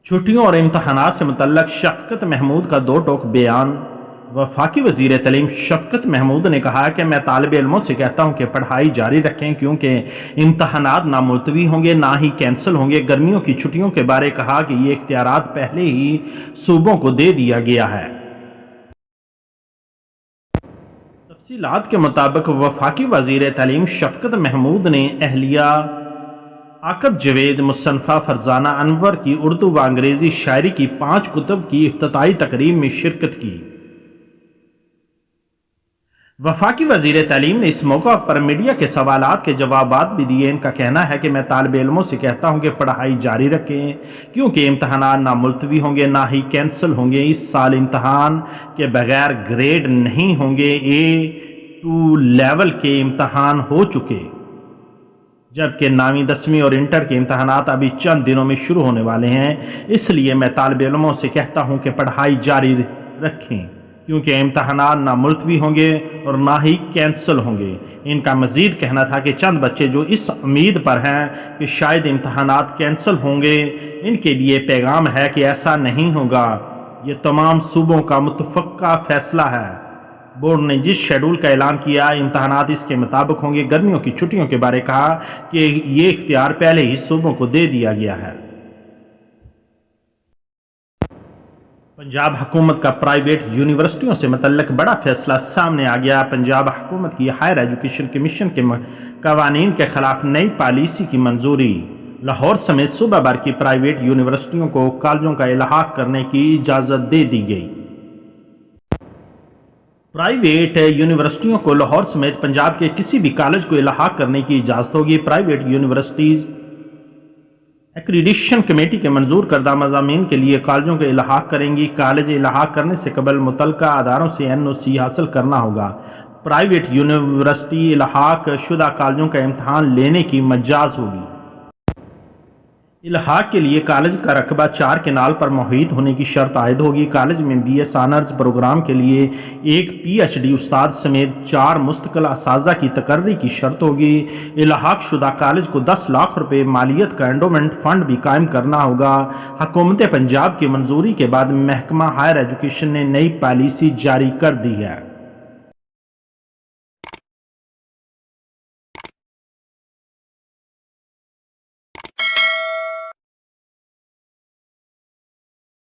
छुट्टियों और इम्तहानात से मुतल्लक शफ़क़त महमूद का दो टोक बयान। वफाकी वज़ीर तालीम शफ़क़त महमूद ने कहा कि मैं तालिब इल्मों से कहता हूँ कि पढ़ाई जारी रखें क्योंकि इम्तहानात ना मुलतवी होंगे ना ही कैंसिल होंगे। गर्मियों की छुट्टियों के बारे कहा कि ये इख्तियारात पहले ही सूबों को दे दिया गया है। तफसीलात के मुताबिक वफाकी वज़ीर तालीम शफ़क़त महमूद ने अहलिया आकब जवेद मुसन्फ़ा फ़रज़ाना अनवर की उर्दू व अंग्रेज़ी शायरी की 5 कुतुब की इफ्तिताई तकरीब में शिरकत की। वफाकी वज़ीर तालीम ने इस मौका पर मीडिया के सवालात के जवाबात भी दिए। इनका कहना है कि मैं तालिब इल्मों से कहता हूँ कि पढ़ाई जारी रखें क्योंकि इम्तहानात ना मुलतवी होंगे ना ही कैंसिल होंगे। इस साल इम्तहान के बगैर ग्रेड नहीं होंगे। A2 लेवल के इम्तहान हो चुके, जबकि 9वीं 10वीं और इंटर के इम्तहानात अभी चंद दिनों में शुरू होने वाले हैं। इसलिए मैं तालिब इल्मों से कहता हूँ कि पढ़ाई जारी रखें क्योंकि इम्तहानात ना मुलतवी होंगे और ना ही कैंसिल होंगे। इनका मज़ीद कहना था कि चंद बच्चे जो इस उम्मीद पर हैं कि शायद इम्तहानात कैंसिल होंगे, इनके लिए पैगाम है कि ऐसा नहीं होगा। ये तमाम सूबों का मुतफ़क्का फ़ैसला है। बोर्ड ने जिस शेड्यूल का ऐलान किया इम्तहानात इसके मुताबिक होंगे। गर्मियों की छुट्टियों के बारे कहा कि ये इख्तियार पहले ही सूबों को दे दिया गया है। पंजाब हुकूमत का प्राइवेट यूनिवर्सिटियों से मुतल्लक बड़ा फैसला सामने आ गया। पंजाब हुकूमत की हायर एजुकेशन कमीशन के कवानीन के खिलाफ नई पॉलिसी की मंजूरी। लाहौर समेत सूबा भर की प्राइवेट यूनिवर्सिटियों को कॉलेजों का इल्हाक करने की इजाज़त दे दी गई। प्राइवेट यूनिवर्सिटियों को लाहौर समेत पंजाब के किसी भी कॉलेज को इल्हाक करने की इजाज़त होगी। प्राइवेट यूनिवर्सिटीज़ एक्रीडिशन कमेटी के मंजूर करदा मज़ामीन के लिए कॉलेजों के इल्हाक करेंगी। कॉलेज इल्हाक करने से कबल मुतल्लिका अदारों से NOC हासिल करना होगा। प्राइवेट यूनिवर्सिटी इल्हाक शुदा कॉलेजों का इम्तहान लेने की मजाज होगी। इल्हाक के लिए कॉलेज का रकबा 4 केनाल पर मुहित होने की शर्त आयद होगी। कॉलेज में BS ऑनर्स प्रोग्राम के लिए एक PhD उस्ताद समेत 4 मुस्तकिल असातिज़ा की तकर्री की शर्त होगी। इल्हाक शुदा कॉलेज को 10 लाख रुपए मालियत का एंडोमेंट फ़ंड भी कायम करना होगा। हुकूमत पंजाब की मंजूरी के बाद महकमा हायर एजुकेशन ने नई पॉलिसी जारी कर दी है।